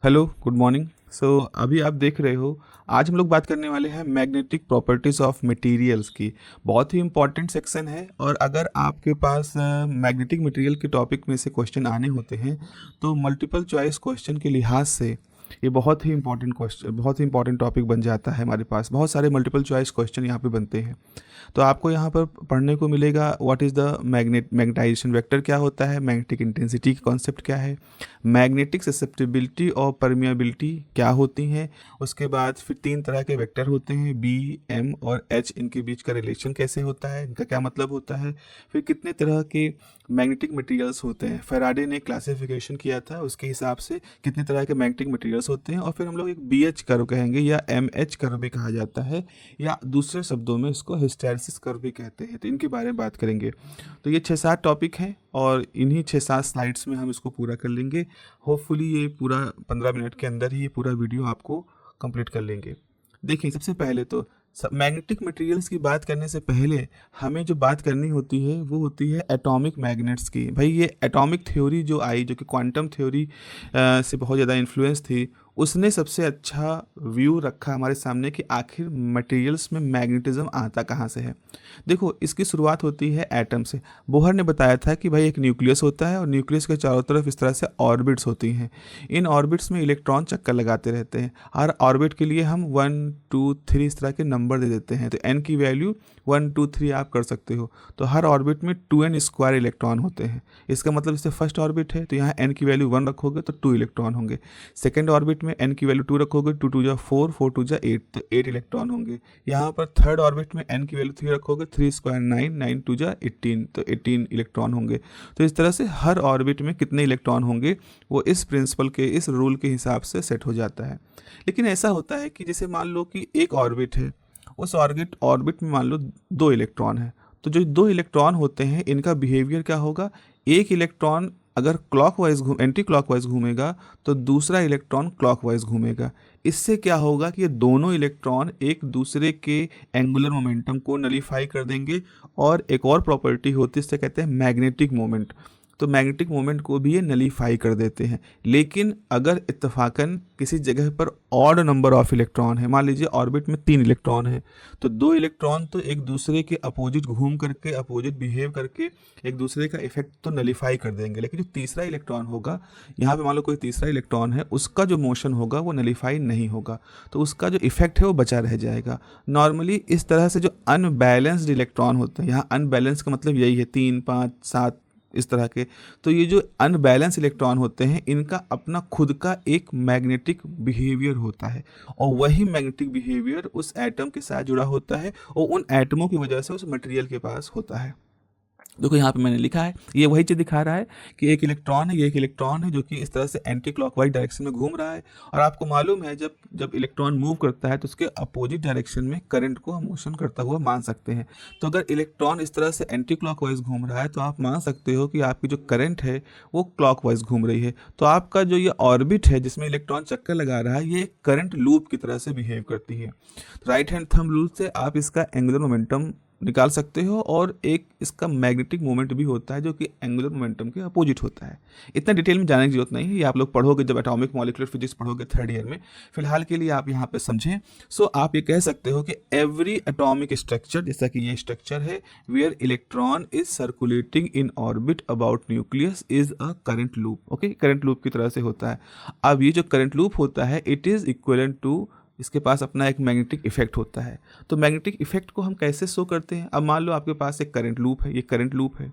Hello, good morning. अभी आप देख रहे हो, आज हम लोग बात करने वाले हैं मैग्नेटिक प्रॉपर्टीज़ ऑफ मटेरियल्स की। बहुत ही इंपॉर्टेंट सेक्शन है और अगर आपके पास मैग्नेटिक मटेरियल के टॉपिक में से क्वेश्चन आने होते हैं तो मल्टीपल चॉइस क्वेश्चन के लिहाज से ये बहुत ही इंपॉर्टेंट क्वेश्चन, बहुत ही इंपॉर्टेंट टॉपिक बन जाता है। हमारे पास बहुत सारे मल्टीपल चॉइस क्वेश्चन यहाँ पे बनते हैं। तो आपको यहाँ पर पढ़ने को मिलेगा what is the magnetization vector क्या होता है, मैग्नेटिक इंटेंसिटी का कॉन्सेप्ट क्या है, मैग्नेटिक ससेप्टिबिलिटी और परमिएबिलिटी क्या होती हैं। उसके बाद फिर तीन तरह के वेक्टर होते हैं, बी, एम और एच, इनके बीच का रिलेशन कैसे होता है, इनका क्या मतलब होता है। फिर कितने तरह के मैग्नेटिक मटेरियल्स होते हैं, फैराडे ने क्लासिफिकेशन किया था, उसके हिसाब से कितने तरह के मैग्नेटिक मटेरियल्स होते हैं। और फिर हम लोग एक बी एच कर्व कहेंगे या एम एच कर्व भी कहा जाता है, या दूसरे शब्दों में इसको हिस्टैरिसीस कर्व भी कहते हैं। तो इनके बारे में बात करेंगे। तो ये 6-7 टॉपिक हैं और इन्हीं 6-7 स्लाइड्स में हम इसको पूरा कर लेंगे। होपफुली ये पूरा 15 मिनट के अंदर ही ये पूरा वीडियो आपको कंप्लीट कर लेंगे। देखिए, सबसे पहले तो मैग्नेटिक मटेरियल्स की बात करने से पहले हमें जो बात करनी होती है वो होती है एटॉमिक मैग्नेट्स की। भाई, ये एटॉमिक थ्योरी जो आई, जो कि क्वांटम थ्योरी से बहुत ज़्यादा इन्फ्लुएंस थी, उसने सबसे अच्छा व्यू रखा हमारे सामने कि आखिर मटेरियल्स में मैग्नेटिज्म आता कहाँ से है। देखो, इसकी शुरुआत होती है एटम से। बोहर ने बताया था कि भाई एक न्यूक्लियस होता है और न्यूक्लियस के चारों तरफ इस तरह से ऑर्बिट्स होती हैं। इन ऑर्बिट्स में इलेक्ट्रॉन चक्कर लगाते रहते हैं। हर ऑर्बिट के लिए हम 1 2 3 इस तरह के नंबर दे देते हैं। तो एन की वैल्यू 1 2 3 आप कर सकते हो। तो हर ऑर्बिट में 2n² इलेक्ट्रॉन होते हैं। इसका मतलब जैसे फर्स्ट ऑर्बिट है तो यहाँ एन की वैल्यू 1 रखोगे तो 2 इलेक्ट्रॉन होंगे। सेकेंड ऑर्बिट में एन की वैल्यू 2 रखोगे, 2 2 जा 4, 4 2 जा 8, तो 8 इलेक्ट्रॉन होंगे। यहाँ पर थर्ड ऑर्बिट में एन की वैल्यू 3 रखोगे, 3 स्क्वायर 9, 9 2 जा 18, तो 18 इलेक्ट्रॉन होंगे। तो इस तरह से हर ऑर्बिट में कितने इलेक्ट्रॉन होंगे वो इस प्रिंसिपल के, इस रूल के हिसाब से सेट हो जाता है। लेकिन ऐसा होता है कि जैसे मान लो कि एक ऑर्बिट है, उस ऑर्बिट में मान लो 2 इलेक्ट्रॉन है। तो जो 2 इलेक्ट्रॉन होते हैं इनका बिहेवियर क्या होगा, एक इलेक्ट्रॉन अगर एंटी क्लॉकवाइज घूमेगा तो दूसरा इलेक्ट्रॉन क्लॉकवाइज घूमेगा। इससे क्या होगा कि ये दोनों इलेक्ट्रॉन एक दूसरे के एंगुलर मोमेंटम को नलीफाई कर देंगे। और एक और प्रॉपर्टी होती है, इससे कहते हैं मैग्नेटिक मोमेंट। तो मैग्नेटिक मोमेंट को भी ये नलीफाई कर देते हैं। लेकिन अगर इत्तफाकन किसी जगह पर ऑड नंबर ऑफ इलेक्ट्रॉन है, मान लीजिए ऑर्बिट में 3 इलेक्ट्रॉन है, तो 2 इलेक्ट्रॉन तो एक दूसरे के अपोजिट घूम करके, अपोजिट बिहेव करके एक दूसरे का इफेक्ट तो नलीफाई कर देंगे। लेकिन जो तीसरा इलेक्ट्रॉन होगा, यहाँ पे मान लो कोई तीसरा इलेक्ट्रॉन है, उसका जो मोशन होगा वो नलीफाई नहीं होगा। तो उसका जो इफेक्ट है वो बचा रह जाएगा। नॉर्मली इस तरह से जो अनबैलेंस्ड इलेक्ट्रॉन होते हैं, यहाँ अनबैलेंस का मतलब यही है 3 5 7 इस तरह के। तो ये जो अनबैलेंस इलेक्ट्रॉन होते हैं इनका अपना खुद का एक मैग्नेटिक बिहेवियर होता है, और वही मैग्नेटिक बिहेवियर उस एटम के साथ जुड़ा होता है और उन एटमों की वजह से उस मटेरियल के पास होता है। देखो, यहाँ पे मैंने लिखा है, ये वही चीज़ दिखा रहा है कि एक इलेक्ट्रॉन है, ये एक इलेक्ट्रॉन है जो कि इस तरह से एंटी क्लॉकवाइज डायरेक्शन में घूम रहा है। और आपको मालूम है जब जब इलेक्ट्रॉन मूव करता है तो उसके अपोजिट डायरेक्शन में करंट को हम मोशन करता हुआ मान सकते हैं। तो अगर इलेक्ट्रॉन इस तरह से एंटी क्लॉकवाइज घूम रहा है तो आप मान सकते हो कि आपकी जो करंट है वो क्लॉकवाइज घूम रही है। तो आपका जो ये ऑर्बिट है जिसमें इलेक्ट्रॉन चक्कर लगा रहा है, ये करंट लूप की तरह से बिहेव करती है। राइट हैंड थंब रूल से आप इसका एंगुलर मोमेंटम निकाल सकते हो, और एक इसका मैग्नेटिक मोमेंट भी होता है जो कि एंगुलर मोमेंटम के अपोजिट होता है। इतना डिटेल में जाने की जरूरत नहीं है, ये आप लोग पढ़ोगे जब एटॉमिक मॉलिक्यूलर फिजिक्स पढ़ोगे 3rd ईयर में। फिलहाल के लिए आप यहाँ पे समझें। आप ये कह सकते हो कि एवरी एटॉमिक स्ट्रक्चर, जैसा कि ये स्ट्रक्चर है, where electron is circulating in orbit about nucleus is a current loop. Okay, current loop की तरह से होता है। अब ये जो करंट लूप होता है इट इज इक्विवेलेंट टू, इसके पास अपना एक मैग्नेटिक इफेक्ट होता है। तो मैग्नेटिक इफेक्ट को हम कैसे शो करते हैं, अब मान लो आपके पास एक करंट लूप है, ये करंट लूप है।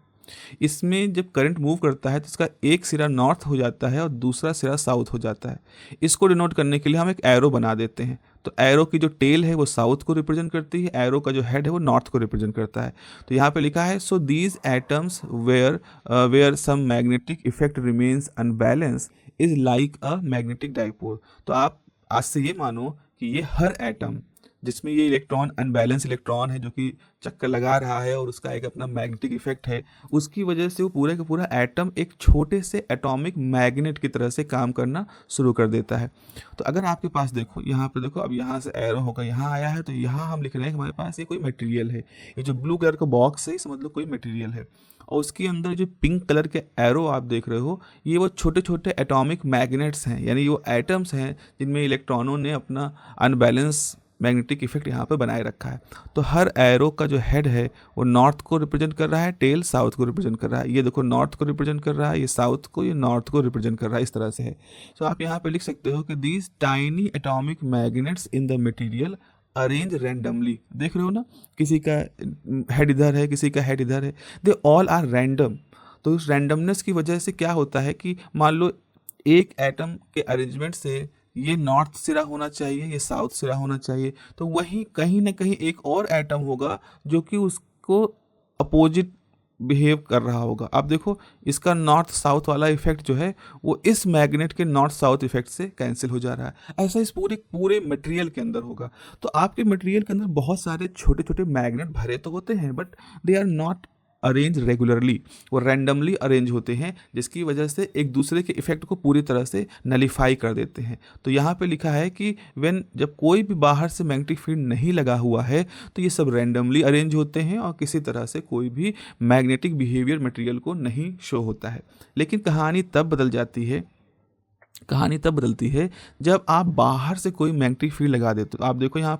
इसमें जब करंट मूव करता है तो इसका एक सिरा नॉर्थ हो जाता है और दूसरा सिरा साउथ हो जाता है। इसको डिनोट करने के लिए हम एक एरो बना देते हैं। तो एरो की जो टेल है वो साउथ को रिप्रेजेंट करती है, एरो का जो हेड है वो नॉर्थ को रिप्रेजेंट करता है। तो यहाँ पे लिखा है, so these atoms where some magnetic effect remains unbalance is like a magnetic dipole. तो आप आज से ये मानो कि ये हर एटम जिसमें ये इलेक्ट्रॉन अनबैलेंस इलेक्ट्रॉन है जो कि चक्कर लगा रहा है और उसका एक अपना मैग्नेटिक इफेक्ट है, उसकी वजह से वो पूरे का पूरा एटम एक छोटे से एटॉमिक मैग्नेट की तरह से काम करना शुरू कर देता है। तो अगर आपके पास देखो यहाँ पे देखो, अब यहाँ से एरो होकर यहाँ आया है, तो यहाँ हम लिख रहे हैं कि हमारे पास ये कोई मटेरियल है, ये जो ब्लू कलर का बॉक्स है समझ लो कोई मटेरियल है, और उसके अंदर जो पिंक कलर के एरो आप देख रहे हो ये वो छोटे छोटे एटॉमिक मैग्नेट्स हैं, यानी वो एटम्स हैं जिनमें इलेक्ट्रॉनों ने अपना अनबैलेंस मैग्नेटिक इफेक्ट यहाँ पर बनाए रखा है। तो हर एरो का जो हेड है वो नॉर्थ को रिप्रेजेंट कर रहा है, टेल साउथ को रिप्रेजेंट कर रहा है। ये देखो नॉर्थ को रिप्रेजेंट कर रहा है, ये साउथ को, ये नॉर्थ को रिप्रेजेंट कर रहा है, इस तरह से है। तो आप यहाँ पे लिख सकते हो कि these tiny atomic magnets in the material arrange randomly. देख रहे हो ना, किसी का हेड इधर है, किसी का हेड इधर है, दे ऑल आर रैंडम। तो उस रैंडमनेस की वजह से क्या होता है कि मान लो एक एटम के अरेंजमेंट से ये नॉर्थ सिरा होना चाहिए, ये साउथ सिरा होना चाहिए, तो वहीं कहीं ना कहीं एक और एटम होगा जो कि उसको अपोजिट बिहेव कर रहा होगा। आप देखो इसका नॉर्थ साउथ वाला इफेक्ट जो है वो इस मैग्नेट के नॉर्थ साउथ इफेक्ट से कैंसिल हो जा रहा है। ऐसा इस पूरे पूरे मटेरियल के अंदर होगा। तो आपके मटेरियल के अंदर बहुत सारे छोटे छोटे मैग्नेट भरे तो होते हैं, but they are not arrange regularly, वो रैंडमली अरेंज होते हैं, जिसकी वजह से एक दूसरे के इफेक्ट को पूरी तरह से नलीफाई कर देते हैं। तो यहाँ पे लिखा है कि व्हेन, जब कोई भी बाहर से मैग्नेटिक फील्ड नहीं लगा हुआ है तो ये सब रैंडमली अरेंज होते हैं और किसी तरह से कोई भी मैग्नेटिक बिहेवियर मटेरियल को नहीं शो होता है। लेकिन कहानी तब बदलती है जब आप बाहर से कोई मैग्नेटिक फील्ड लगा देते हो। आप देखो यहाँ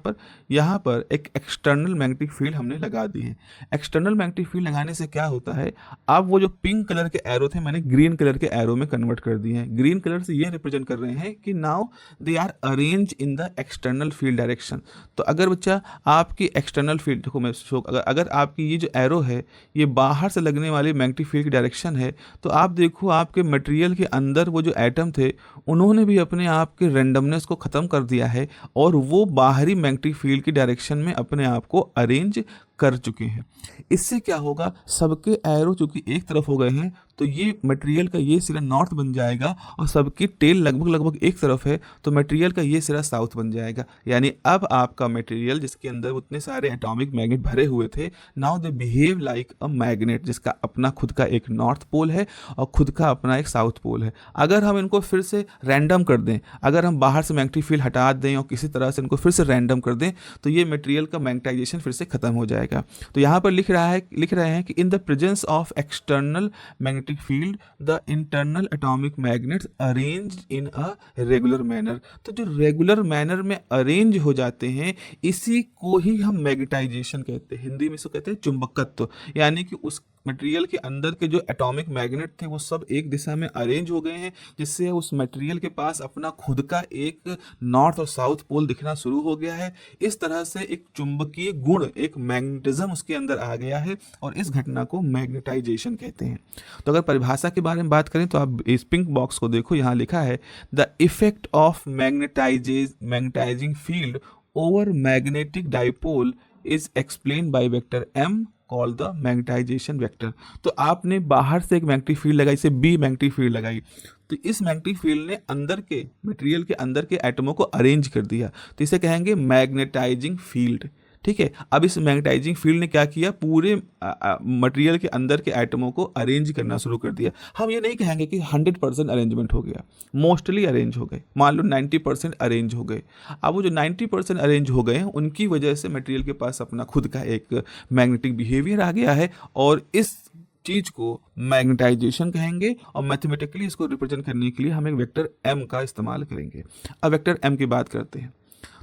पर एक एक्सटर्नल मैग्नेटिक फील्ड हमने लगा दी है। एक्सटर्नल मैग्नेटिक फील्ड लगाने से क्या होता है, अब वो जो पिंक कलर के एरो थे मैंने ग्रीन कलर के एरो में कन्वर्ट कर दिए हैं। ग्रीन कलर से ये रिप्रेजेंट कर रहे हैं कि now they are arrange in the external field direction. तो अगर बच्चा आपकी एक्सटर्नल फील्ड, देखो मैं शो, अगर आपकी ये जो एरो है ये बाहर से लगने वाली मैग्नेटिक फील्ड की डायरेक्शन है, तो आप देखो आपके मटेरियल के अंदर वो जो एटम थे उन्होंने भी अपने आप के रैंडमनेस को ख़त्म कर दिया है और वो बाहरी मैग्नेटिक फील्ड की डायरेक्शन में अपने आप को अरेंज कर चुके हैं। इससे क्या होगा, सबके एरो चूंकि एक तरफ हो गए हैं तो ये मटेरियल का ये सिरा नॉर्थ बन जाएगा और सबकी टेल लगभग एक तरफ है तो मटेरियल का ये सिरा साउथ बन जाएगा। यानी अब आपका मटेरियल जिसके अंदर उतने सारे एटॉमिक मैग्नेट भरे हुए थे, now they behave like a magnet, जिसका अपना खुद का एक नॉर्थ पोल है और खुद का अपना एक साउथ पोल है। अगर हम इनको फिर से रैंडम कर दें, अगर हम बाहर से मैग्नेटिक फील्ड हटा दें और किसी तरह से इनको फिर से रैंडम कर दें तो ये मटेरियल का मैग्नेटाइजेशन फिर से खत्म हो जाएगा। तो यहाँ पर लिख रहे हैं कि in the presence of external magnetic field the internal atomic magnets arrange in a regular manner. तो जो रेगुलर मैनर में अरेंज हो जाते हैं इसी को ही हम मैग्नेटाइजेशन कहते हैं, हिंदी में इसको कहते हैं चुंबकत्व। यानी कि उस मटेरियल के अंदर के जो एटॉमिक मैग्नेट थे वो सब एक दिशा में अरेंज हो गए हैं, जिससे उस मटेरियल के पास अपना खुद का एक नॉर्थ और साउथ पोल दिखना शुरू हो गया है। इस तरह से एक चुंबकीय गुण, एक मैग्नेटिज्म उसके अंदर आ गया है और इस घटना को मैग्नेटाइजेशन कहते हैं। तो अगर परिभाषा के बारे में बात करें तो आप इस पिंक बॉक्स को देखो, यहाँ लिखा है the effect of magnetizing field over magnetic dipole is explain by vector m call the magnetization vector. तो आपने बाहर से एक मैग्नेटिक फील्ड लगाई, इसे बी मैग्नेटिक फील्ड लगाई, तो इस मैग्नेटिक फील्ड ने अंदर के मटेरियल के अंदर के एटमों को अरेंज कर दिया, तो इसे कहेंगे मैग्नेटाइजिंग फील्ड। ठीक है, अब इस मैग्नेटाइजिंग फील्ड ने क्या किया, पूरे मटेरियल के अंदर के एटमों को अरेंज करना शुरू कर दिया। हम ये नहीं कहेंगे कि 100% अरेंजमेंट हो गया, मोस्टली अरेंज हो गए, मान लो 90% अरेंज हो गए। अब वो जो 90% अरेंज हो गए हैं उनकी वजह से मटेरियल के पास अपना खुद का एक मैग्नेटिक बिहेवियर आ गया है और इस चीज को मैग्नेटाइजेशन कहेंगे और मैथमेटिकली इसको रिप्रेजेंट करने के लिए हम एक वेक्टर m का इस्तेमाल करेंगे। अब वेक्टर m की बात करते हैं।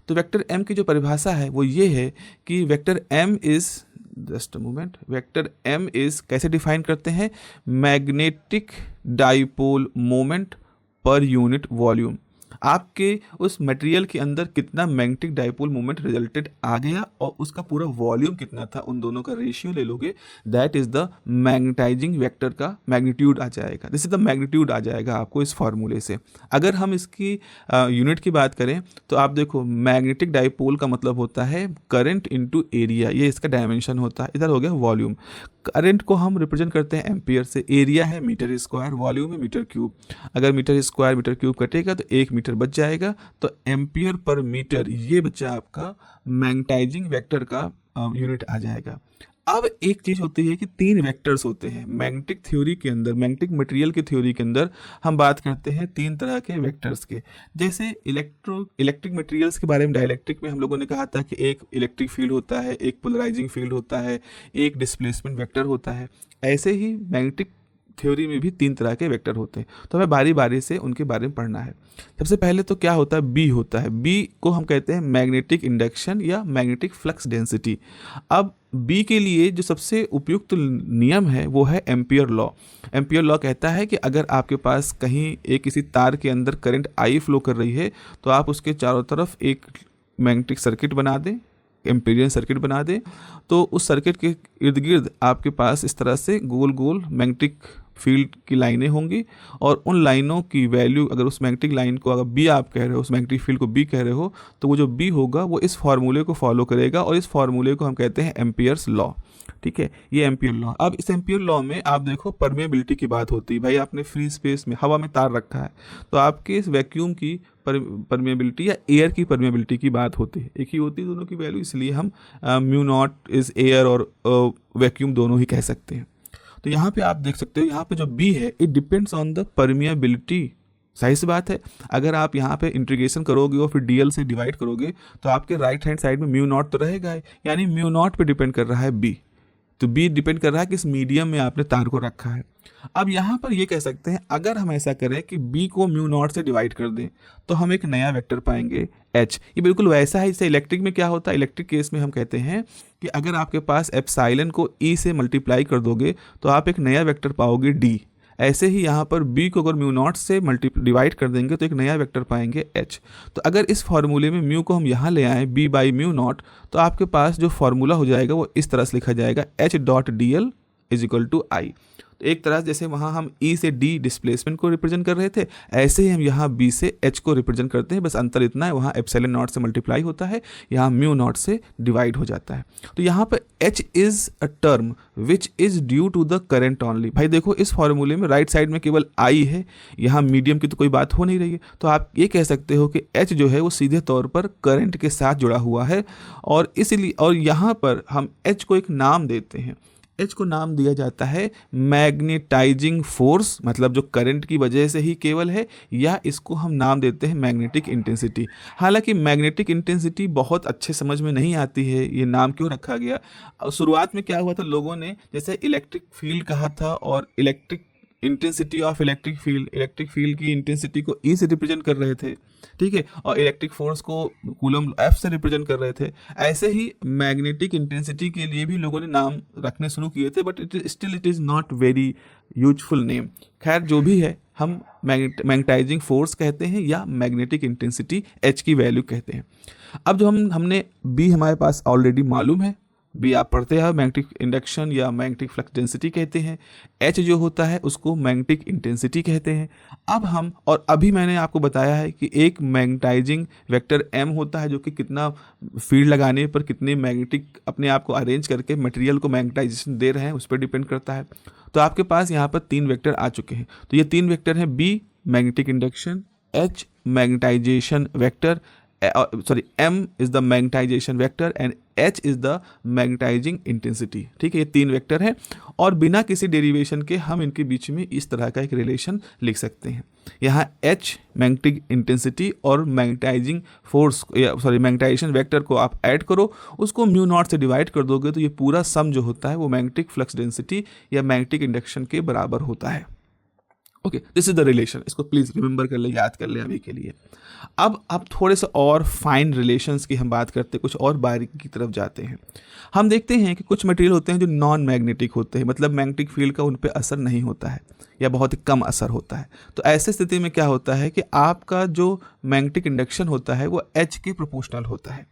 तो वेक्टर m की जो परिभाषा है वो ये है कि vector m is, just a moment, vector m is कैसे डिफाइन करते हैं, magnetic dipole moment per unit volume. आपके उस मटेरियल के अंदर कितना मैग्नेटिक डाइपोल मोमेंट रिजल्टेड आ गया और उसका पूरा वॉल्यूम कितना था, उन दोनों का रेशियो ले लोगे, that is the magnetizing vector का मैग्नीट्यूड आ जाएगा। दिस इज द मैग्नीट्यूड आ जाएगा आपको इस फॉर्मूले से। अगर हम इसकी यूनिट की बात करें तो आप देखो मैग्नेटिक डाइपोल का मतलब होता है करंट इनटू एरिया, ये इसका डायमेंशन होता है। इधर हो गया वॉल्यूम, करंट को हम रिप्रेजेंट करते हैं एम्पियर से, एरिया है मीटर स्क्वायर, वॉल्यूम है मीटर क्यूब। अगर मीटर स्क्वायर मीटर क्यूब कटेगा तो 1 मीटर बच जाएगा, तो एम्पियर पर मीटर ये बच्चा आपका मैग्नेटाइजिंग वेक्टर का यूनिट आ जाएगा। अब एक चीज होती है कि 3 वेक्टर्स होते हैं मैग्नेटिक थ्योरी के अंदर, मैग्नेटिक मटेरियल की थ्योरी के अंदर हम बात करते हैं 3 तरह के वेक्टर्स के। जैसे इलेक्ट्रिक मटेरियल्स के बारे में डाइलेक्ट्रिक में हम लोगों ने कहा था कि एक इलेक्ट्रिक फील्ड होता है, एक पोलराइजिंग फील्ड होता है, एक डिस्प्लेसमेंट वेक्टर होता है। ऐसे ही मैग्नेटिक थ्योरी में भी 3 तरह के वेक्टर होते हैं, तो हमें बारी बारी से उनके बारे में पढ़ना है। सबसे पहले तो क्या होता है, बी होता है। बी को हम कहते हैं मैग्नेटिक इंडक्शन या मैग्नेटिक फ्लक्स डेंसिटी। अब बी के लिए जो सबसे उपयुक्त नियम है वो है एम्पियर लॉ। एम्पियर लॉ कहता है कि अगर आपके पास कहीं एक किसी तार के अंदर करंट आई फ्लो कर रही है तो आप उसके चारों तरफ एक मैग्नेटिक सर्किट बना दें, एम्पीरियन सर्किट बना दें, तो उस सर्किट के इर्द गिर्द आपके पास इस तरह से गोल गोल मैग्नेटिक फील्ड की लाइनें होंगी, और उन लाइनों की वैल्यू, अगर उस मैग्नेटिक लाइन को अगर बी आप कह रहे हो, उस मैग्नेटिक फील्ड को बी कह रहे हो, तो वो जो बी होगा वो इस फार्मूले को फॉलो करेगा, और इस फार्मूले को हम कहते हैं एम्पियर्स लॉ। ठीक है, ये एम्पियर लॉ। अब इस एम्पियर लॉ में आप देखो परमेबिलिटी की बात होती है। भाई आपने फ्री स्पेस में हवा में तार रखा है, तो आपके इस वैक्यूम की परमेबिलिटी या एयर की परमेबिलिटी की बात होती है। एक ही होती है दोनों की वैल्यू, इसलिए हम म्यू नॉट इज एयर और वैक्यूम दोनों ही कह सकते हैं। तो यहाँ पे आप देख सकते हो, यहाँ पे जो बी है it depends on the permeability. सही सी बात है, अगर आप यहाँ पे इंटीग्रेशन करोगे और फिर डीएल से डिवाइड करोगे तो आपके राइट हैंड साइड में म्यू नॉट तो रहेगा ही, यानी म्यू नॉट पे डिपेंड कर रहा है बी। तो बी डिपेंड कर रहा है किस मीडियम में आपने तार को रखा है। अब यहाँ पर ये कह सकते हैं, अगर हम ऐसा करें कि बी को म्यू नॉट से डिवाइड कर दें तो हम एक नया वेक्टर पाएंगे एच। ये बिल्कुल वैसा है जैसे इलेक्ट्रिक में क्या होता है। इलेक्ट्रिक केस में हम कहते हैं कि अगर आपके पास एप्सिलॉन को ई से मल्टीप्लाई कर दोगे तो आप एक नया वेक्टर पाओगे डी। ऐसे ही यहाँ पर b को अगर म्यू नॉट से डिवाइड कर देंगे तो एक नया वेक्टर पाएंगे h। तो अगर इस फार्मूले में म्यू को हम यहाँ ले आएँ b बाई म्यू नॉट, तो आपके पास जो फार्मूला हो जाएगा वो इस तरह से लिखा जाएगा h dot D L is equal to I. तो एक तरह जैसे वहाँ हम E से D डिस्प्लेसमेंट को रिप्रेजेंट कर रहे थे, ऐसे ही हम यहाँ B से H को रिप्रेजेंट करते हैं। बस अंतर इतना है, वहाँ एप्सिलॉन नॉट से मल्टीप्लाई होता है, यहाँ म्यू नॉट से डिवाइड हो जाता है। तो यहाँ पर H is a term which is due to the current only. भाई देखो इस फॉर्मूले में राइट साइड में केवल I है, यहाँ मीडियम की तो कोई बात हो नहीं रही है, तो आप ये कह सकते हो कि H जो है वो सीधे तौर पर करंट के साथ जुड़ा हुआ है, और इसलिए और यहाँ पर हम H को एक नाम देते हैं। H को नाम दिया जाता है मैग्नेटाइजिंग फोर्स, मतलब जो करंट की वजह से ही केवल है, या इसको हम नाम देते हैं मैग्नेटिक इंटेंसिटी। हालांकि मैग्नेटिक इंटेंसिटी बहुत अच्छे समझ में नहीं आती है, ये नाम क्यों रखा गया। शुरुआत में क्या हुआ था, लोगों ने जैसे इलेक्ट्रिक फील्ड कहा था, और electric intensity of electric field की इंटेंसिटी को ई से रिप्रेजेंट कर रहे थे, ठीक है, और इलेक्ट्रिक फोर्स को कूलम एफ से रिप्रेजेंट कर रहे थे। ऐसे ही मैग्नेटिक इंटेंसिटी के लिए भी लोगों ने नाम रखने शुरू किए थे, but it is not very useful name. खैर जो भी है, हम मैग्नेटाइजिंग फोर्स कहते हैं या मैग्नेटिक इंटेंसिटी एच की वैल्यू कहते हैं। अब जो हमने बी हमारे पास ऑलरेडी मालूम है, बी आप पढ़ते हैं मैग्नेटिक इंडक्शन या मैग्नेटिक फ्लक्स डेंसिटी कहते हैं। एच जो होता है उसको मैग्नेटिक इंटेंसिटी कहते हैं। अब हम, और अभी मैंने आपको बताया है कि एक मैग्नेटाइजिंग वेक्टर एम होता है जो कि कितना फील्ड लगाने पर कितने मैग्नेटिक अपने आप को अरेंज करके मटेरियल को मैग्नेटाइजेशन दे रहे हैं उस पर डिपेंड करता है। तो आपके पास यहाँ पर 3 वेक्टर आ चुके हैं। तो ये 3 वेक्टर हैं, B magnetic induction, H magnetization vector, M is the magnetization vector and H is the magnetizing intensity। ठीक है, ये 3 वेक्टर हैं, और बिना किसी डेरिवेशन के हम इनके बीच में इस तरह का एक रिलेशन लिख सकते हैं। यहाँ H मैग्नेटिक इंटेंसिटी और मैग्नेटाइजिंग फोर्स मैग्नेटाइजेशन वेक्टर को आप ऐड करो, उसको म्यू नॉट से डिवाइड कर दोगे तो ये पूरा सम जो होता है वो मैग्नेटिक फ्लक्स डेंसिटी या मैग्नेटिक इंडक्शन के बराबर होता है। Okay, this is the relation. इसको प्लीज रिमेंबर कर ले, याद कर ले अभी के लिए। अब थोड़े से और फाइन रिलेशंस की हम बात करते हैं, कुछ और बारीकी की तरफ जाते हैं। हम देखते हैं कि कुछ मटेरियल होते हैं जो नॉन मैग्नेटिक होते हैं, मतलब मैग्नेटिक फील्ड का उन पर असर नहीं होता है या बहुत ही कम असर होता है। तो ऐसे स्थिति में क्या होता है कि आपका जो मैग्नेटिक इंडक्शन होता है वो H के प्रोपोर्शनल होता है।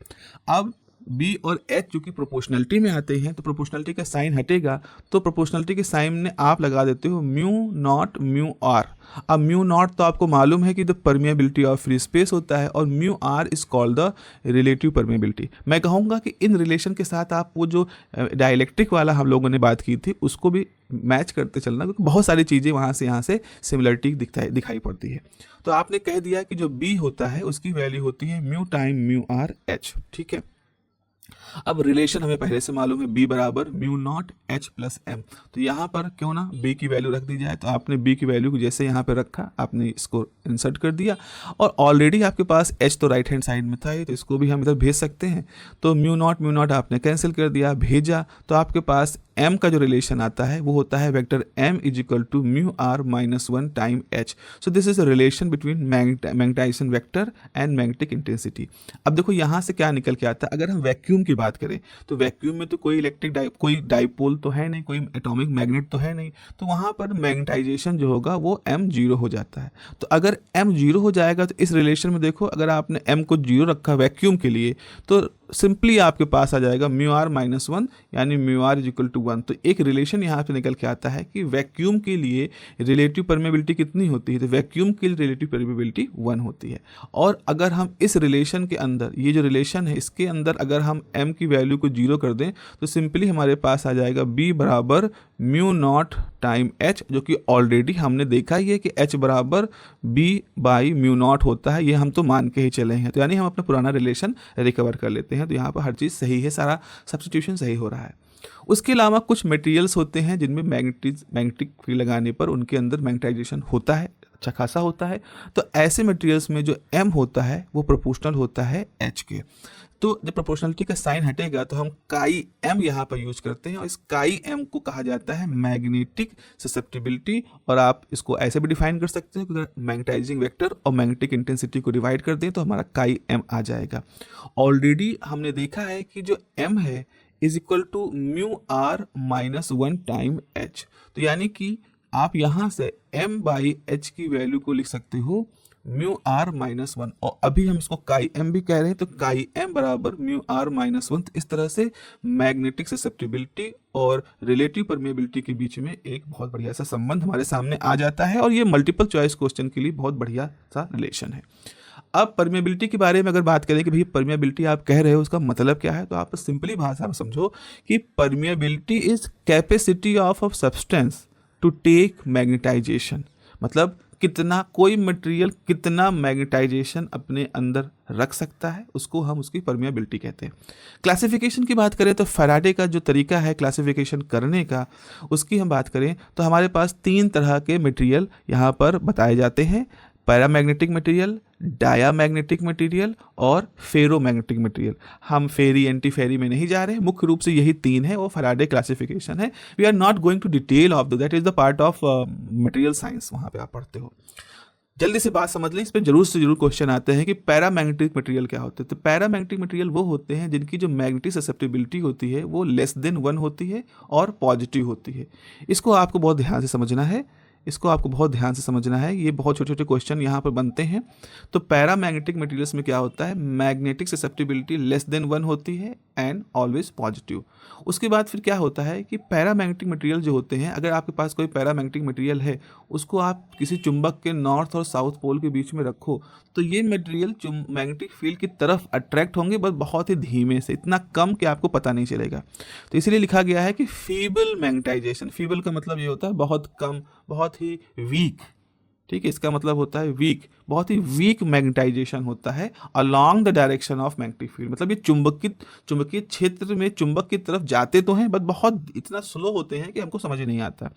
अब बी और एच जो कि प्रोपोर्शनलिटी में आते हैं, तो प्रोपोर्शनलिटी का साइन हटेगा, तो प्रोपोर्शनलिटी के साइन में आप लगा देते हो म्यू नॉट म्यू आर। अब म्यू नॉट तो आपको मालूम है कि the permeability of free space होता है, और mu R is called the relative permeability. मैं कहूँगा कि इन रिलेशन के साथ आप वो जो डायलैक्ट्रिक वाला हम लोगों ने बात की थी उसको भी मैच करते चलना, क्योंकि बहुत सारी चीज़ें वहाँ से यहाँ से सिमिलरिटी दिखाई पड़ती है। तो आपने कह दिया कि जो बी होता है उसकी वैल्यू होती है mu time mu R H, ठीक है। अब रिलेशन हमें पहले से मालूम है, b बराबर mu naught H plus M, तो यहाँ पर क्यों ना b की वैल्यू रख दी जाए। तो आपने b की वैल्यू को जैसे यहाँ पे रखा, आपने इसको इंसर्ट कर दिया, और ऑलरेडी आपके पास h तो राइट हैंड साइड में था ही, तो इसको भी हम इधर भेज सकते हैं। तो म्यू नॉट आपने कैंसिल कर दिया, भेजा, तो आपके पास m का जो रिलेशन आता है वो होता है vector m is equal to mu R minus one time h। So this is a relation between magnetization vector and magnetic intensity. अब देखो यहाँ से क्या निकल के आता है, अगर हम वैक्यूम की बात करें तो वैक्यूम में तो कोई डाइपोल तो है नहीं, कोई एटॉमिक मैग्नेट तो है नहीं, तो वहाँ पर मैग्नेटाइजेशन जो होगा वो m जीरो हो जाता है। तो अगर m जीरो हो जाएगा तो इस रिलेशन में देखो, अगर आपने m को जीरो रखा वैक्यूम के लिए तो सिंपली आपके पास आ जाएगा म्यू आर माइनस वन, यानी mu R is equal to one. तो एक रिलेशन यहाँ पे निकल के आता है कि वैक्यूम के लिए रिलेटिव परमेबिलिटी कितनी होती है, तो वैक्यूम के लिए रिलेटिव परमेबिलिटी वन होती है। और अगर हम इस रिलेशन के अंदर, ये जो रिलेशन है इसके अंदर अगर हम m की वैल्यू को जीरो कर दें तो सिंपली हमारे पास आ जाएगा b बराबर म्यू नॉट टाइम h, जो कि ऑलरेडी हमने देखा ही है कि h बराबर b बाई म्यू नॉट होता है, ये हम तो मान के ही चले हैं। तो यानी हम अपना पुराना रिलेशन रिकवर कर लेते हैं। तो यहाँ पर हर चीज़ सही है, सारा सब्स्टिट्यूशन सही हो रहा है। उसके अलावा कुछ मटेरियल्स होते हैं जिनमें मैग्नेटिक फील्ड लगाने पर उनके अंदर मैग्नेटाइजेशन होता है, अच्छा खासा होता है। तो ऐसे मटेरियल्स में जो m होता है वो प्रोपोर्शनल होता है h के। तो जब प्रोपोर्शनलिटी का साइन हटेगा तो हम काई m यहाँ पर यूज करते हैं, और इस काई m को कहा जाता है मैग्नेटिक ससेप्टिबिलिटी। और आप इसको ऐसे भी डिफाइन कर सकते हैं कि अगर मैग्नेटाइजिंग वेक्टर और मैग्नेटिक इंटेंसिटी को डिवाइड कर दें तो हमारा काई m आ जाएगा। ऑलरेडी हमने देखा है कि जो m है is equal to mu R minus one time h। तो यानी कि आप यहाँ से m बाई h की वैल्यू को लिख सकते हो म्यू आर माइनस वन, और अभी हम इसको काई m भी कह रहे हैं, तो काई m बराबर म्यू आर माइनस वन। इस तरह से मैग्नेटिक ससेप्टिबिलिटी और रिलेटिव परमेबिलिटी के बीच में एक बहुत बढ़िया सा संबंध हमारे सामने आ जाता है, और ये मल्टीपल चॉइस क्वेश्चन के लिए बहुत बढ़िया सा रिलेशन है। अब परमेबिलिटी के बारे में अगर बात करें कि भाई परमेबिलिटी आप कह रहे हो उसका मतलब क्या है, तो आप सिंपली भाषा में समझो कि permeability is capacity of a substance to take magnetization. मतलब कितना कोई मटेरियल कितना मैग्नेटाइजेशन अपने अंदर रख सकता है, उसको हम उसकी परमेबिलिटी कहते हैं। क्लासिफिकेशन की बात करें तो फैराडे का जो तरीका है क्लासिफिकेशन करने का, उसकी हम बात करें तो हमारे पास तीन तरह के मटेरियल यहाँ पर बताए जाते हैं: पैरामैग्नेटिक मटेरियल, डायामैग्नेटिक मटेरियल और फेरोमैग्नेटिक मटेरियल। हम फेरी एंटी फेरी में नहीं जा रहे हैं, मुख्य रूप से यही तीन है, वो फैराडे क्लासिफिकेशन है। We are not going to detail of that is the part of material science, वहाँ पे आप पढ़ते हो। जल्दी से बात समझ लें, इस पर जरूर से जरूर क्वेश्चन आते हैं कि पैरामैग्नेटिक मटेरियल क्या होते हैं। तो पैरामैग्नेटिक मटेरियल वो होते हैं जिनकी जो मैग्नेटिक ससेप्टिबिलिटी होती है वो लेस देन वन होती है और पॉजिटिव होती है। इसको आपको बहुत ध्यान से समझना है, ये बहुत छोटे छोटे क्वेश्चन यहाँ पर बनते हैं। तो पैरामैग्नेटिक मटेरियल्स में क्या होता है, magnetic susceptibility less than one होती है एंड ऑलवेज पॉजिटिव। उसके बाद फिर क्या होता है कि पैरामैग्नेटिक मटेरियल जो होते हैं, अगर आपके पास कोई पैरामैग्नेटिक मटेरियल है, उसको आप किसी चुंबक के नॉर्थ और साउथ पोल के बीच में रखो, तो ये मटेरियल मैग्नेटिक फील्ड की तरफ अट्रैक्ट होंगे, बस बहुत ही धीमे से, इतना कम कि आपको पता नहीं चलेगा। तो इसीलिए लिखा गया है कि फीबल मैग्नेटाइजेशन। फीबल का मतलब ये होता है बहुत कम, बहुत ही वीक, ठीक है, इसका मतलब होता है वीक, बहुत ही वीक मैग्नेटाइजेशन होता है along the direction of magnetic field. मतलब ये चुंबकीय क्षेत्र में चुंबक की तरफ जाते तो हैं, बट बहुत इतना स्लो होते हैं कि हमको समझ नहीं आता।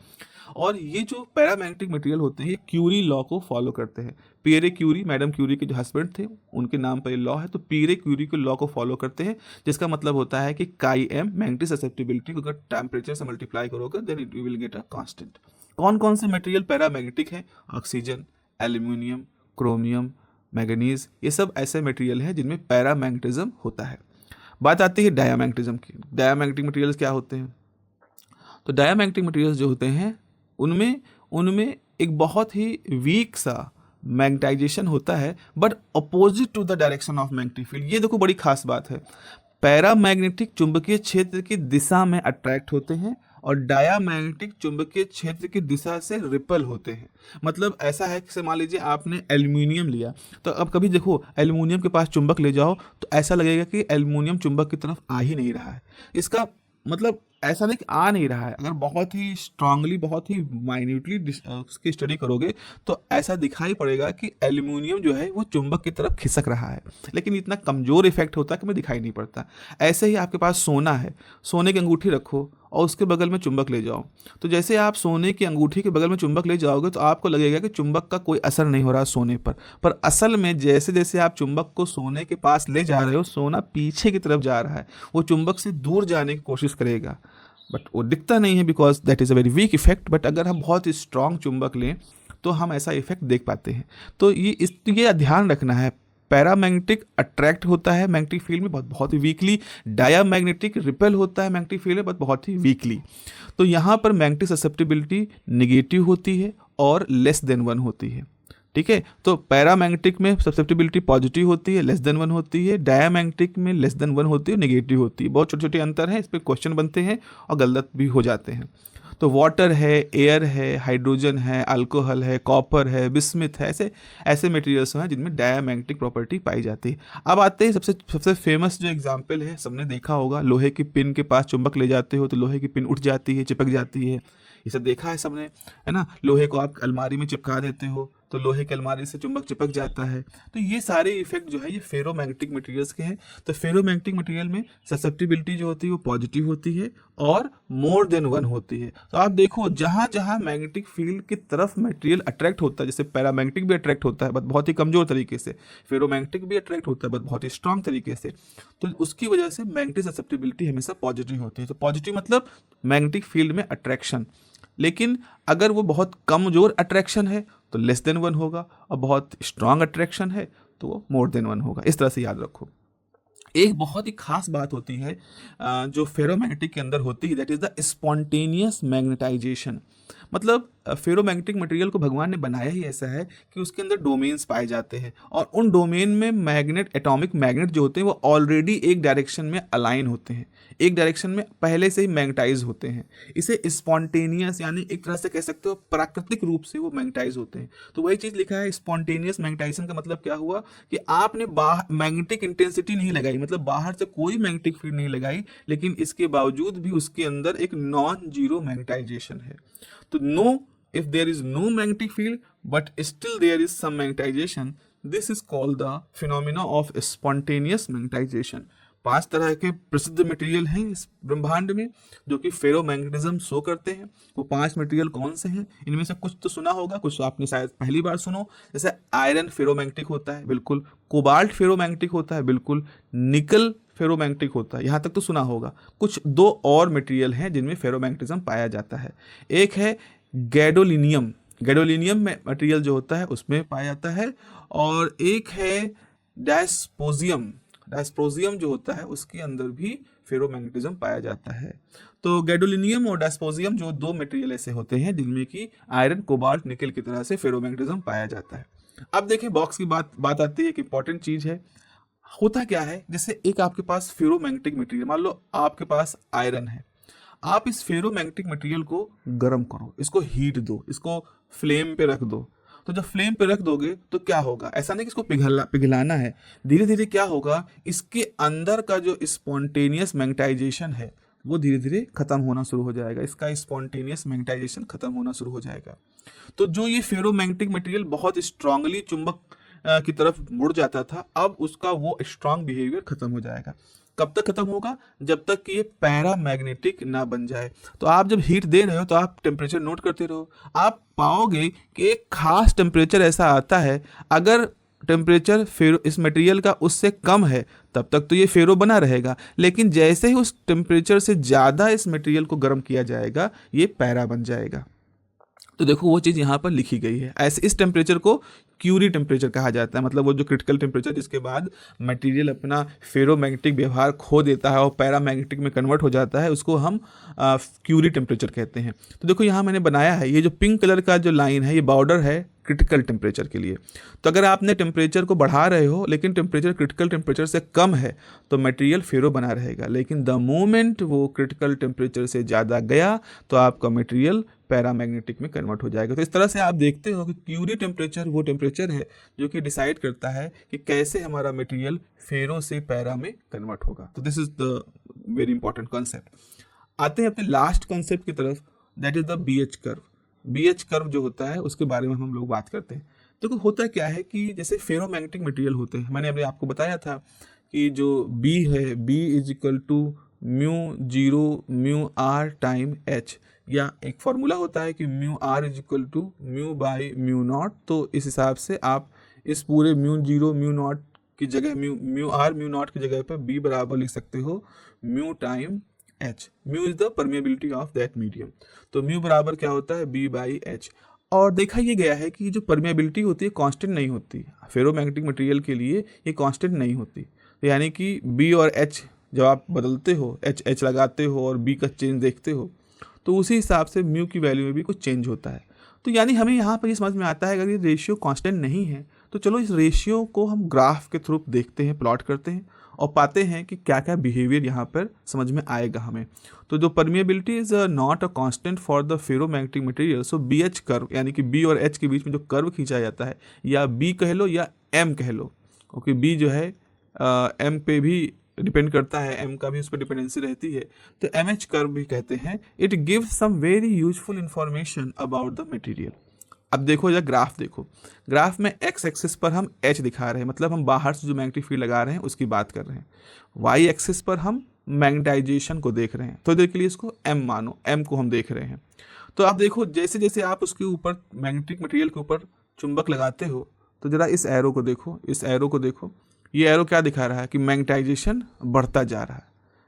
और ये जो पैरामैग्नेटिक मटेरियल होते हैं ये क्यूरी लॉ को फॉलो करते हैं। पियरे क्यूरी, मैडम क्यूरी के जो हस्बैंड थे, उनके नाम पर ये लॉ है। तो पियरे क्यूरी के लॉ को फॉलो करते हैं, जिसका मतलब होता है कि काई एम मैग्नेटिक ससेप्टिबिलिटी को अगर टेम्परेचर से मल्टीप्लाई करोगे then it will get a constant. कौन कौन से मटेरियल पैरामैग्नेटिक हैं? ऑक्सीजन, एल्यूमिनियम, क्रोमियम, मैंगनीज, ये सब ऐसे मटेरियल हैं जिनमें पैरामैग्नेटिज्म होता है। बात आती है डायामैग्नेटिज्म की। डायामैग्नेटिक मटेरियल्स क्या होते हैं? तो डायामैग्नेटिक मटेरियल्स जो होते हैं उनमें एक बहुत ही वीक सा मैग्नेटाइजेशन होता है, but opposite to the direction of magnetic field. ये देखो बड़ी खास बात है। पैरामैग्नेटिक चुंबकीय क्षेत्र की दिशा में अट्रैक्ट होते हैं और डायामैग्नेटिक चुंबकीय क्षेत्र की दिशा से रिपल होते हैं। मतलब ऐसा है कि मान लीजिए आपने एल्युमिनियम लिया, तो अब कभी देखो एल्युमिनियम के पास चुंबक ले जाओ तो ऐसा लगेगा कि एल्युमिनियम चुंबक की तरफ आ ही नहीं रहा है। इसका मतलब ऐसा नहीं कि आ नहीं रहा है, अगर बहुत ही स्ट्रांगली, बहुत ही माइन्यूटली उसकी स्टडी करोगे तो ऐसा दिखाई पड़ेगा कि एल्युमिनियम जो है वो चुंबक की तरफ खिसक रहा है, लेकिन इतना कमज़ोर इफेक्ट होता है कि हमें दिखाई नहीं पड़ता। ऐसे ही आपके पास सोना है, सोने की अंगूठी रखो और उसके बगल में चुंबक ले जाओ, तो जैसे आप सोने की अंगूठी के बगल में चुंबक ले जाओगे तो आपको लगेगा कि चुंबक का कोई असर नहीं हो रहा सोने पर असल में जैसे जैसे आप चुंबक को सोने के पास ले जा रहे हो, सोना पीछे की तरफ जा रहा है, वो चुंबक से दूर जाने की कोशिश करेगा, बट वो दिखता नहीं है because that is a very weak effect. But अगर हम बहुत स्ट्रॉन्ग चुंबक लें तो हम ऐसा इफेक्ट देख पाते हैं। तो ये ध्यान रखना है, पैरामैग्नेटिक अट्रैक्ट होता है मैग्नेटिक फील्ड में बहुत ही वीकली, डायामैग्नेटिक रिपेल होता है मैग्नेटिक फील्ड में बहुत ही वीकली। तो यहाँ पर मैग्नेटिक ससेप्टिबिलिटी निगेटिव होती है और लेस देन 1 होती है। ठीक है, तो पैरामैग्नेटिक में ससेप्टिबिलिटी पॉजिटिव होती है, लेस देन 1 होती है, डायामैग्नेटिक में लेस देन 1 होती है, नेगेटिव होती है। बहुत छोटे छोटे अंतर हैं, इस पर क्वेश्चन बनते हैं और गलत भी हो जाते हैं। तो वाटर है, एयर है, हाइड्रोजन है, अल्कोहल है, कॉपर है, बिस्मिथ है, ऐसे ऐसे मटेरियल्स हैं जिनमें डायामैग्नेटिक प्रॉपर्टी पाई जाती है। अब आते हैं सबसे फेमस जो एग्जांपल है, सबने देखा होगा, लोहे की पिन के पास चुंबक ले जाते हो तो लोहे की पिन उठ जाती है, चिपक जाती है। ये सब देखा है सबने, है ना। लोहे को आप अलमारी में चिपका देते हो तो लोहे की अलमारी से चुंबक चिपक जाता है। तो ये सारे इफेक्ट जो है ये फेरोमैग्नेटिक मटेरियल्स के हैं। तो फेरोमैग्नेटिक मटेरियल में ससेप्टिबिलिटी जो होती है वो पॉजिटिव होती है और मोर देन 1 होती है। तो आप देखो जहां जहां मैग्नेटिक फील्ड की तरफ मटेरियल अट्रैक्ट होता है, जैसे पैरामैग्नेटिक भी अट्रैक्ट होता है बट बहुत ही कमजोर तरीके से, फेरोमैग्नेटिक भी अट्रैक्ट होता है बट बहुत ही स्ट्रांग तरीके से, तो उसकी वजह से मैग्नेटिक ससेप्टिबिलिटी हमेशा पॉजिटिव होती है। तो पॉजिटिव मतलब मैग्नेटिक फील्ड में अट्रैक्शन। लेकिन अगर वो बहुत कमजोर अट्रैक्शन है तो लेस देन 1 होगा, और बहुत स्ट्रांग अट्रैक्शन है तो वो मोर देन 1 होगा। इस तरह से याद रखो। एक बहुत ही खास बात होती है जो फेरोमैग्नेटिक के अंदर होती है, that is the spontaneous magnetization. मतलब फेरोमैग्नेटिक मटेरियल को भगवान ने बनाया ही ऐसा है कि उसके अंदर डोमेन्स पाए जाते हैं और उन डोमेन में मैग्नेट, एटॉमिक मैग्नेट जो होते हैं वो ऑलरेडी एक डायरेक्शन में अलाइन होते हैं, एक डायरेक्शन में पहले से ही मैग्नेटाइज होते हैं। इसे स्पॉन्टेनियस यानी एक तरह से कह सकते हो प्राकृतिक रूप से वो मैग्नेटाइज होते हैं। तो वही चीज़ लिखा है, स्पॉन्टेनियस मैग्नेटाइजेशन का मतलब क्या हुआ कि आपने मैग्नेटिक इंटेंसिटी नहीं लगाई, मतलब बाहर से कोई मैग्नेटिक फील्ड नहीं लगाई, लेकिन इसके बावजूद भी उसके अंदर एक नॉन जीरो मैग्नेटाइजेशन है। तो no, if there is no magnetic field but still there is some magnetization, this is called the phenomena of spontaneous magnetization। 5 तरह के प्रसिद्ध मटेरियल हैं इस ब्रह्मांड में जो कि फेरोमैग्नेटिज्म शो करते हैं। वो 5 मटेरियल कौन से हैं? इनमें से कुछ तो सुना होगा, कुछ आपने शायद पहली बार सुनो। जैसे आयरन फेरोमैग्नेटिक होता है, बिल्कुल। कोबाल्ट फेरोमैग्नेटिक होता है, बिल्कुल। निकल फेरोमैग्नेटिक होता है, यहाँ तक तो सुना होगा। कुछ 2 और मटेरियल हैं जिनमें फेरोमैग्नेटिज्म पाया जाता है। एक है गैडोलिनियम, गैडोलिनियम में मटेरियल जो होता है उसमें पाया जाता है, और एक है डायस्प्रोजियम, डायस्प्रोजियम जो होता है उसके अंदर भी फेरोमैग्नेटिज्म पाया जाता है। तो गैडोलिनियम और डायस्प्रोजियम जो 2 मटेरियल ऐसे होते हैं जिनमें कि आयरन, कोबाल्ट, निकल की तरह से फेरोमैग्नेटिज्म पाया जाता है। अब देखिए बॉक्स की बात आती है, एक इंपॉर्टेंट चीज है। होता क्या है, जैसे एक आपके पास फेरोमैग्नेटिक मटेरियल, मान लो आपके पास आयरन है, आप इस फेरोमैग्नेटिक मटेरियल को गर्म करो, इसको हीट दो, इसको फ्लेम पे रख दो। तो जब फ्लेम पे रख दोगे तो क्या होगा, ऐसा नहीं कि इसको पिघलाना है, धीरे धीरे क्या होगा, इसके अंदर का जो स्पॉन्टेनियस मैग्नेटाइजेशन है वो धीरे धीरे खत्म होना शुरू हो जाएगा, इसका स्पॉन्टेनियस मैग्नेटाइजेशन खत्म होना शुरू हो जाएगा। तो जो ये फेरोमैग्नेटिक मटेरियल बहुत स्ट्रांगली चुंबक की तरफ मुड़ जाता था, अब उसका वो स्ट्रांग बिहेवियर खत्म हो जाएगा। कब तक खत्म होगा? जब तक कि ये पैरामैग्नेटिक ना बन जाए। तो आप जब हीट दे रहे हो तो आप टेम्परेचर नोट करते रहो, आप पाओगे कि एक खास टेम्परेचर ऐसा आता है, अगर टेम्परेचर फेरो इस मटेरियल का उससे कम है तब तक तो ये फेरो बना रहेगा, लेकिन जैसे ही उस टेम्परेचर से ज़्यादा इस मटेरियल को गर्म किया जाएगा ये पैरा बन जाएगा। तो देखो वो चीज़ यहाँ पर लिखी गई है। ऐसे इस टेम्परेचर को क्यूरी टेम्परेचर कहा जाता है, मतलब वो जो क्रिटिकल टेम्परेचर जिसके बाद मटेरियल अपना फेरोमैग्नेटिक व्यवहार खो देता है और पैरामैग्नेटिक में कन्वर्ट हो जाता है, उसको हम क्यूरी टेम्परेचर कहते हैं। तो देखो यहाँ मैंने बनाया है, ये जो पिंक कलर का जो लाइन है ये बॉर्डर है क्रिटिकल टेम्परेचर के लिए। तो अगर आपने टेम्परेचर को बढ़ा रहे हो लेकिन टेम्परेचर क्रिटिकल टेम्परेचर से कम है तो मटेरियल फेरो बना रहेगा, लेकिन द मोमेंट वो क्रिटिकल टेम्परेचर से ज़्यादा गया तो आपका मटेरियल पैरामैग्नेटिक में कन्वर्ट हो जाएगा। तो इस तरह से आप देखते हो कि क्यूरी टेम्परेचर वो टेम्परेचर है जो कि डिसाइड करता है कि कैसे हमारा मटेरियल फेरो से पैरा में कन्वर्ट होगा। तो this is the very important concept. आते हैं अपने लास्ट कॉन्सेप्ट की तरफ, that is the BH curve. BH curve जो होता है उसके बारे में हम लोग बात करते हैं। तो होता क्या है कि जैसे फेरोमैग्नेटिक मटेरियल होते हैं, मैंने अभी आपको बताया था कि जो B है, B is equal to μ0 μr time H, या एक फॉर्मूला होता है कि μr इज इक्वल टू μ/μ0। तो इस हिसाब से आप इस पूरे μ0 μ0 की जगह μr μ0 की जगह पर B बराबर लिख सकते हो μ time H। Mu is the permeability of that medium. तो म्यू बराबर क्या होता है B/H। और देखा ये गया है कि जो परमेबिलिटी होती है कांस्टेंट नहीं होती, फेरोमैग्नेटिक मटेरियल के लिए ये कांस्टेंट नहीं होती। तो यानी कि B और H जब आप बदलते हो, H लगाते हो और B का चेंज देखते हो, तो उसी हिसाब से म्यू की वैल्यू में भी कुछ चेंज होता है। तो यानी हमें यहाँ पर ये समझ में आता है अगर ये रेशियो कांस्टेंट नहीं है तो चलो इस रेशियो को हम ग्राफ के थ्रू देखते हैं, प्लॉट करते हैं और पाते हैं कि क्या क्या बिहेवियर यहाँ पर समझ में आएगा हमें। तो जो permeability is not a constant for the ferromagnetic material, so BH curve यानी कि B और H के बीच में जो कर्व खींचा जाता है, या B कह लो या M कह लो, क्योंकि B जो है M पे भी डिपेंड करता है, M का भी उस पर डिपेंडेंसी रहती है। तो MH कर्व भी कहते हैं। It gives some very useful information about the material. अब देखो या ग्राफ देखो, ग्राफ में एक्स एक्सिस पर हम H दिखा रहे हैं, मतलब हम बाहर से जो मैग्नेटिक फील्ड लगा रहे हैं उसकी बात कर रहे हैं। वाई एक्सिस पर हम मैग्नेटाइजेशन को देख रहे हैं, तो देख लिए इसको M मानो, M को हम देख रहे हैं। तो आप देखो जैसे जैसे आप उसके ऊपर मैग्नेटिक मटेरियल के ऊपर चुंबक लगाते हो, तो जरा इस एरो को देखो, इस एरो को देखो, ये एरो क्या दिखा रहा है कि मैग्नेटाइजेशन बढ़ता जा रहा है।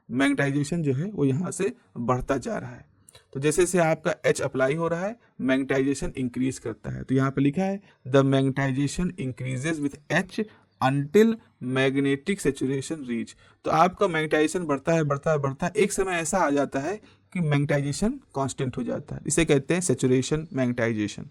मैग्नेटाइजेशन जो है वो यहाँ से बढ़ता जा रहा है। तो जैसे जैसे आपका H अप्लाई हो रहा है मैग्नेटाइजेशन इंक्रीज करता है। तो यहाँ पे लिखा है the magnetization increases with H until magnetic saturation reach. तो आपका मैग्नेटाइजेशन बढ़ता है बढ़ता है बढ़ता है, एक समय ऐसा आ जाता है कि मैग्नेटाइजेशन कांस्टेंट हो जाता है। इसे कहते हैं सेचुरेशन मैग्नेटाइजेशन।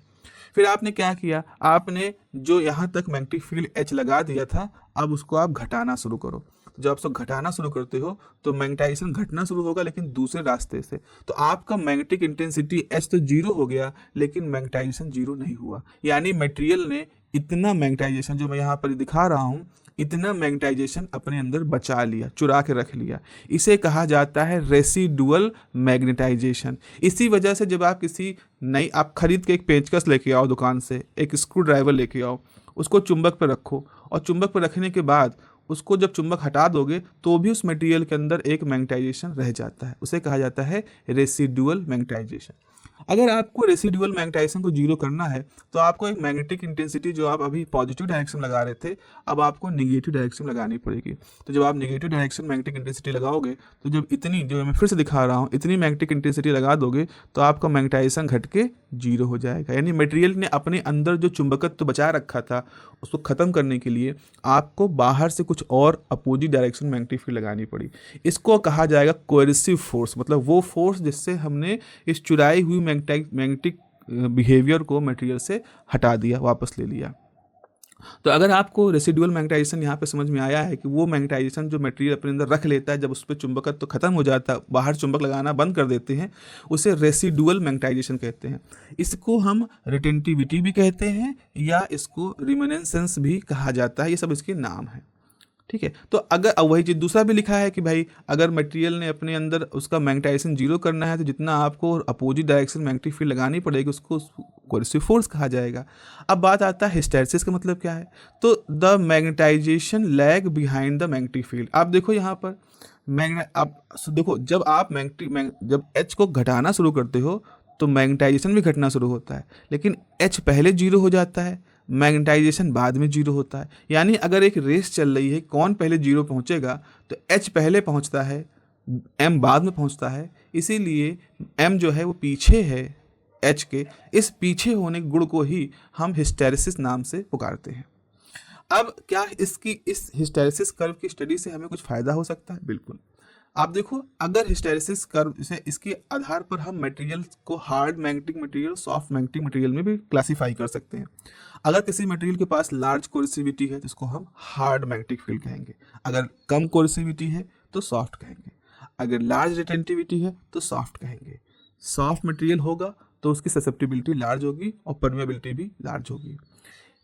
फिर आपने क्या किया, आपने जो यहाँ तक मैग्नेटिक फील्ड H लगा दिया था, अब उसको आप घटाना शुरू करो। जब आप उसको घटाना शुरू करते हो तो मैग्नेटाइजेशन घटना शुरू होगा, लेकिन दूसरे रास्ते से। तो आपका मैग्नेटिक इंटेंसिटी H तो जीरो हो गया, लेकिन मैग्नेटाइजेशन जीरो नहीं हुआ। यानी मटेरियल ने इतना मैग्नेटाइजेशन जो मैं यहाँ पर दिखा रहा हूँ, इतना मैग्नेटाइजेशन अपने अंदर बचा लिया, चुरा के रख लिया। इसे कहा जाता है रेसिडुअल मैग्नेटाइजेशन। इसी वजह से जब आप किसी नई आप खरीद के एक पेचकस लेके आओ दुकान से, एक स्क्रू ड्राइवर लेके आओ, उसको चुंबक पर रखो और चुंबक पर रखने के बाद उसको जब चुंबक हटा दोगे तो भी उस मटेरियल के अंदर एक मैग्नेटाइजेशन रह जाता है। उसे कहा जाता है रेसिडुअल मैग्नेटाइजेशन। अगर आपको रेसिडुअल मैग्नेटाइजेशन को जीरो करना है तो आपको एक मैग्नेटिक इंटेंसिटी जो आप अभी पॉजिटिव डायरेक्शन लगा रहे थे, अब आपको नेगेटिव डायरेक्शन लगानी पड़ेगी। तो जब आप नेगेटिव डायरेक्शन मैग्नेटिक इंटेंसिटी लगाओगे तो जब इतनी, जो मैं फिर से दिखा रहा हूँ, इतनी मैग्नेटिक इंटेंसिटी लगा दोगे तो आपका मैग्नेटाइजेशन घट के जीरो हो जाएगा। यानी मटेरियल ने अपने अंदर जो चुंबकत्व बचा रखा था उसको ख़त्म करने के लिए आपको बाहर से कुछ और अपोजिट डायरेक्शन मैग्नेटिक फील्ड लगानी पड़ी। इसको कहा जाएगा कोएर्सिव फोर्स, मतलब वो फोर्स जिससे हमने इस चुराई हुई मैग्नेटिक बिहेवियर को मटेरियल से हटा दिया, वापस ले लिया। तो अगर आपको रेसिडुअल मैग्नेटाइजेशन यहाँ पे समझ में आया है कि वो मैग्नेटाइजेशन जो मटेरियल अपने अंदर रख लेता है, जब उस पर चुंबकत्व तो खत्म हो जाता है, बाहर चुंबक लगाना बंद कर देते हैं, उसे रेसिडुअल मैग्नेटाइजेशन कहते हैं। इसको हम रिटेंटिविटी भी कहते हैं या इसको रिमेनेंसेंस भी कहा जाता है, ये सब इसके नाम हैं। ठीक है। तो अगर अब वही चीज़ दूसरा भी लिखा है कि भाई अगर मटेरियल ने अपने अंदर उसका मैग्नेटाइजेशन जीरो करना है तो जितना आपको अपोजिट डायरेक्शन मैग्नेटिक फील्ड लगानी पड़ेगी उसको कोएर्सिव फोर्स कहा जाएगा। अब बात आता है हिस्टैरिसीस का मतलब क्या है। तो the magnetization lag behind the magnetic field. आप देखो यहाँ पर आप देखो जब आप जब H को घटाना शुरू करते हो तो मैग्नेटाइजेशन भी घटना शुरू होता है, लेकिन H पहले जीरो हो जाता है, मैग्नेटाइजेशन बाद में जीरो होता है। यानी अगर एक रेस चल रही है, कौन पहले जीरो पहुंचेगा, तो H पहले पहुंचता है, M बाद में पहुंचता है। इसीलिए M जो है वो पीछे है H के। इस पीछे होने के गुण को ही हम हिस्टैरिसीस नाम से पुकारते हैं। अब क्या इस हिस्टैरिसीस कर्व की स्टडी से हमें कुछ फ़ायदा हो सकता है? बिल्कुल। आप देखो, अगर हिस्टेरेसिस कर्व से इसके आधार पर हम मटेरियल को hard magnetic material, soft magnetic material में भी क्लासिफाई कर सकते हैं। अगर किसी मटेरियल के पास लार्ज कोरिसिविटी है तो इसको हम हार्ड मैग्नेटिक फील्ड कहेंगे, अगर कम कोरिसिविटी है तो सॉफ्ट कहेंगे, अगर लार्ज रिटेंटिविटी है तो सॉफ्ट कहेंगे। सॉफ्ट मटेरियल होगा तो उसकी ससेप्टिबिलिटी लार्ज होगी और परमेबिलिटी भी लार्ज होगी।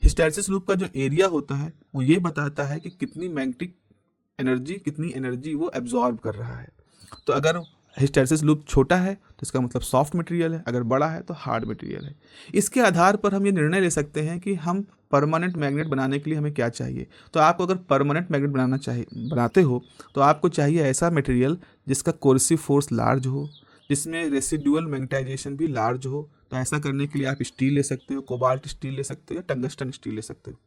हिस्टैरिसीस लूप का जो एरिया होता है वो ये बताता है कि कितनी मैग्नेटिक एनर्जी, कितनी एनर्जी वो एब्जॉर्ब कर रहा है। तो अगर हिस्टैरिसीस लूप छोटा है तो इसका मतलब सॉफ्ट मटेरियल है, अगर बड़ा है तो हार्ड मटेरियल है। इसके आधार पर हम ये निर्णय ले सकते हैं कि हम परमानेंट मैग्नेट बनाने के लिए हमें क्या चाहिए। तो आपको अगर परमानेंट मैग्नेट बनाते हो तो आपको चाहिए ऐसा मटेरियल जिसका कोर्सिव फोर्स लार्ज हो, जिसमें रेसिडुअल मैग्नेटाइजेशन भी लार्ज हो। तो ऐसा करने के लिए आप स्टील ले सकते हो, कोबाल्ट स्टील ले सकते हो या टंगस्टन स्टील ले सकते हो।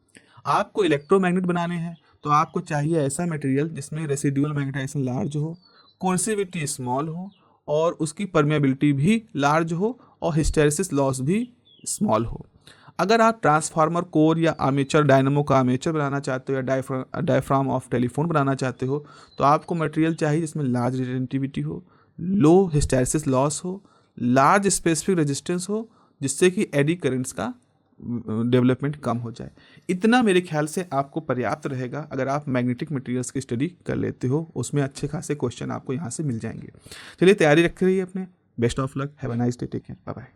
आपको इलेक्ट्रोमैग्नेट बनाने हैं तो आपको चाहिए ऐसा मटेरियल जिसमें रेसिडुअल मैग्नेटाइजेशन लार्ज हो, कोर्सिविटी स्मॉल हो और उसकी परमेबिलिटी भी लार्ज हो और हिस्टैरिसीस लॉस भी स्मॉल हो। अगर आप ट्रांसफार्मर कोर या आर्मेचर, डायनामो का आर्मेचर बनाना चाहते हो या डायफ्राम ऑफ टेलीफोन बनाना चाहते हो तो आपको मटेरियल चाहिए जिसमें लार्ज रिटेंटिविटी हो, लो हिस्टैरिसीस लॉस हो, लार्ज स्पेसिफिक रेजिस्टेंस हो, जिससे कि एडी करेंट्स का डेवलपमेंट कम हो जाए। इतना मेरे ख्याल से आपको पर्याप्त रहेगा अगर आप मैग्नेटिक मटेरियल्स की स्टडी कर लेते हो। उसमें अच्छे खासे क्वेश्चन आपको यहाँ से मिल जाएंगे। चलिए तैयारी रख रही है अपने। Best of luck, have a nice day, take care, bye bye.